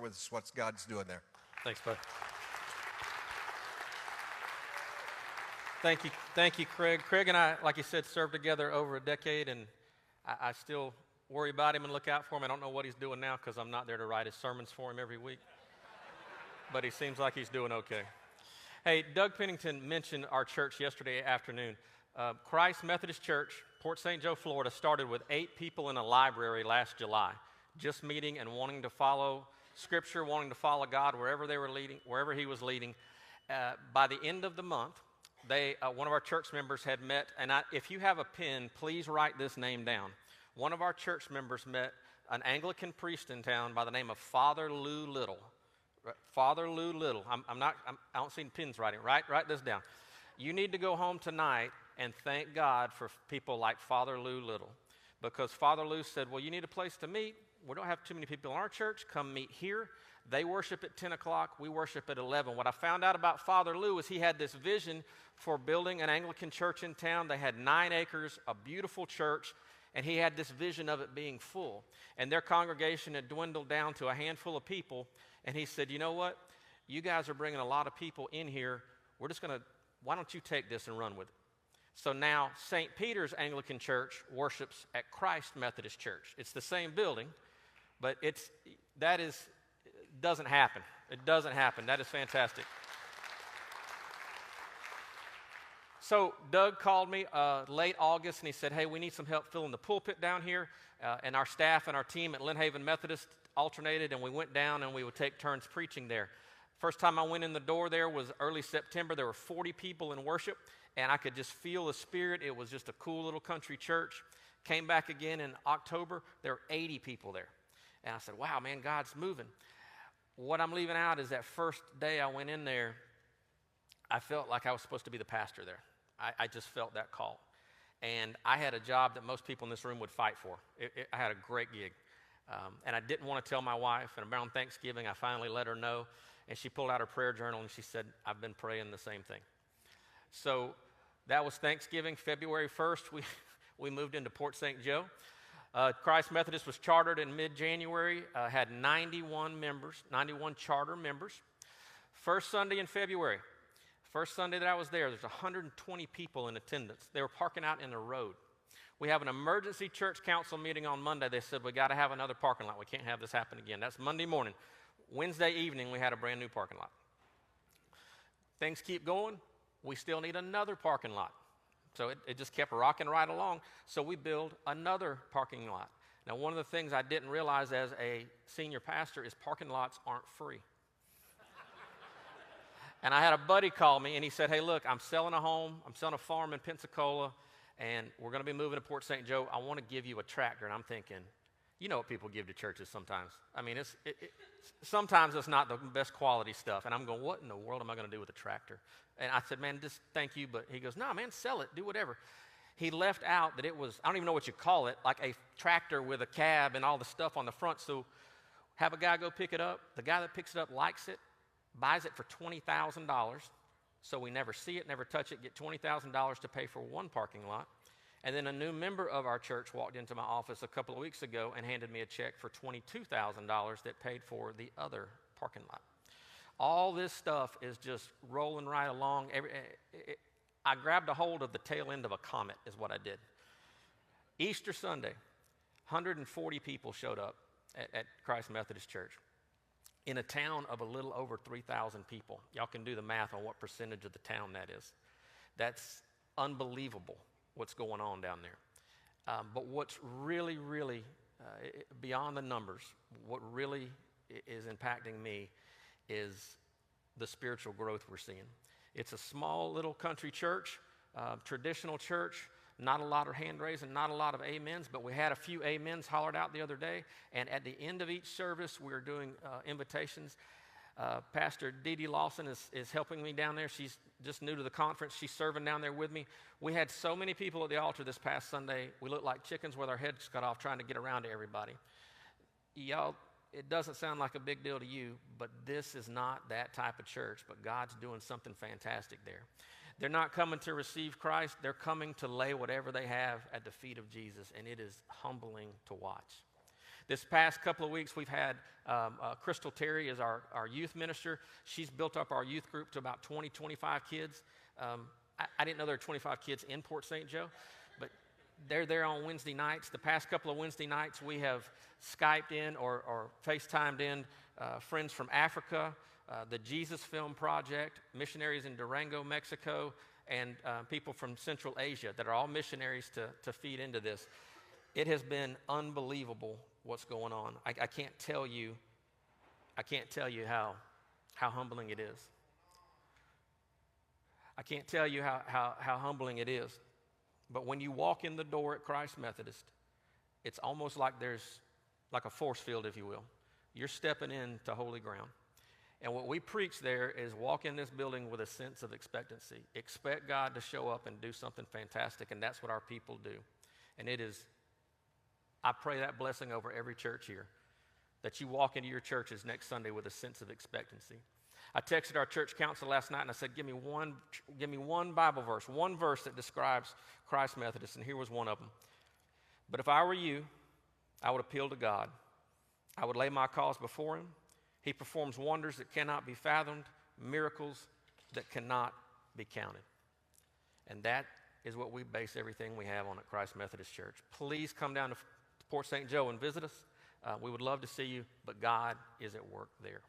with us what God's doing there. Thanks, bud. Thank you, Craig. Craig and I, like you said, served together over a decade, and I still worry about him and look out for him. I don't know what he's doing now because I'm not there to write his sermons for him every week, but he seems like he's doing okay. Hey, Doug Pennington mentioned our church yesterday afternoon. Christ Methodist Church, Port St. Joe, Florida, started with 8 people in a library last July, just meeting and wanting to follow Scripture, wanting to follow God wherever they were leading, wherever He was leading. By the end of the month, one of our church members had met, and if you have a pen, please write this name down. One of our church members met an Anglican priest in town by the name of Father Lou Little. Father Lou Little. I don't see pins writing. Write this down. You need to go home tonight and thank God for people like Father Lou Little, because Father Lou said, well, you need a place to meet. We don't have too many people in our church. Come meet here. They worship at 10 o'clock. We worship at 11. What I found out about Father Lou is he had this vision for building an Anglican church in town. They had 9 acres, a beautiful church, and he had this vision of it being full. And their congregation had dwindled down to a handful of people, and he said, you know what? You guys are bringing a lot of people in here. Why don't you take this and run with it? So now St. Peter's Anglican Church worships at Christ Methodist Church. It's the same building, but doesn't happen. It doesn't happen. That is fantastic. So Doug called me late August, and he said, hey, we need some help filling the pulpit down here. And our staff and our team at Lynn Haven Methodist alternated, and we went down and we would take turns preaching there. First time I went in the door there was early September. There were 40 people in worship, and I could just feel the Spirit. It was just a cool little country church. Came back again in October. There were 80 people there. And I said, wow, man, God's moving. What I'm leaving out is that first day I went in there, I felt like I was supposed to be the pastor there. I just felt that call. And I had a job that most people in this room would fight for. I had a great gig. And I didn't want to tell my wife. And around Thanksgiving, I finally let her know. And she pulled out her prayer journal and she said, I've been praying the same thing. So that was Thanksgiving, February 1st. We moved into Port St. Joe. Christ Methodist was chartered in mid-January, had 91 charter members. First Sunday in February, first Sunday that I was there's 120 people in attendance. They were parking out in the road. We have an emergency church council meeting on Monday. They said, we got to have another parking lot. We can't have this happen again. That's Monday morning. Wednesday evening, we had a brand new parking lot. Things keep going. We still need another parking lot. So it just kept rocking right along. So we built another parking lot. Now, one of the things I didn't realize as a senior pastor is parking lots aren't free. And I had a buddy call me, and he said, hey, look, I'm selling a home. I'm selling a farm in Pensacola, and we're going to be moving to Port St. Joe. I want to give you a tractor. And I'm thinking, you know what people give to churches sometimes. I mean, sometimes it's not the best quality stuff. And I'm going, what in the world am I going to do with a tractor? And I said, man, just thank you. But he goes, no, man, sell it. Do whatever. He left out that it was, I don't even know what you call it, like a tractor with a cab and all the stuff on the front. So have a guy go pick it up. The guy that picks it up likes it, buys it for $20,000. So we never see it, never touch it, get $20,000 to pay for one parking lot. And then a new member of our church walked into my office a couple of weeks ago and handed me a check for $22,000 that paid for the other parking lot. All this stuff is just rolling right along. I grabbed a hold of the tail end of a comet is what I did. Easter Sunday, 140 people showed up at Christ Methodist Church in a town of a little over 3,000 people. Y'all can do the math on what percentage of the town that is. That's unbelievable what's going on down there. But what's really, really, beyond the numbers, what really is impacting me is the spiritual growth we're seeing. It's a small little country church, traditional church, not a lot of hand raising, not a lot of amens, but we had a few amens hollered out the other day. And at the end of each service, we're doing invitations. Pastor Dee Dee Lawson is helping me down there. She's just new to the conference. She's serving down there with me. We had so many people at the altar this past Sunday. We looked like chickens with our heads cut off trying to get around to everybody. Y'all, it doesn't sound like a big deal to you, but this is not that type of church, but God's doing something fantastic there. They're not coming to receive Christ. They're coming to lay whatever they have at the feet of Jesus, and it is humbling to watch. This past couple of weeks, we've had Crystal Terry as our youth minister. She's built up our youth group to about 20, 25 kids. I didn't know there were 25 kids in Port St. Joe, but they're there on Wednesday nights. The past couple of Wednesday nights, we have Skyped in or FaceTimed in friends from Africa, the Jesus Film Project, missionaries in Durango, Mexico, and people from Central Asia that are all missionaries to feed into this. It has been unbelievable what's going on. I can't tell you how humbling it is. I can't tell you how humbling it is. But when you walk in the door at Christ Methodist, it's almost like there's like a force field, if you will. You're stepping into holy ground. And what we preach there is walk in this building with a sense of expectancy. Expect God to show up and do something fantastic, and that's what our people do. And it is, I pray that blessing over every church here, that you walk into your churches next Sunday with a sense of expectancy. I texted our church council last night and I said, give me one Bible verse, one verse that describes Christ Methodist, and here was one of them. But if I were you, I would appeal to God. I would lay my cause before him. He performs wonders that cannot be fathomed, miracles that cannot be counted. And that is what we base everything we have on at Christ Methodist Church. Please come down to Port St. Joe and visit us. We would love to see you, but God is at work there.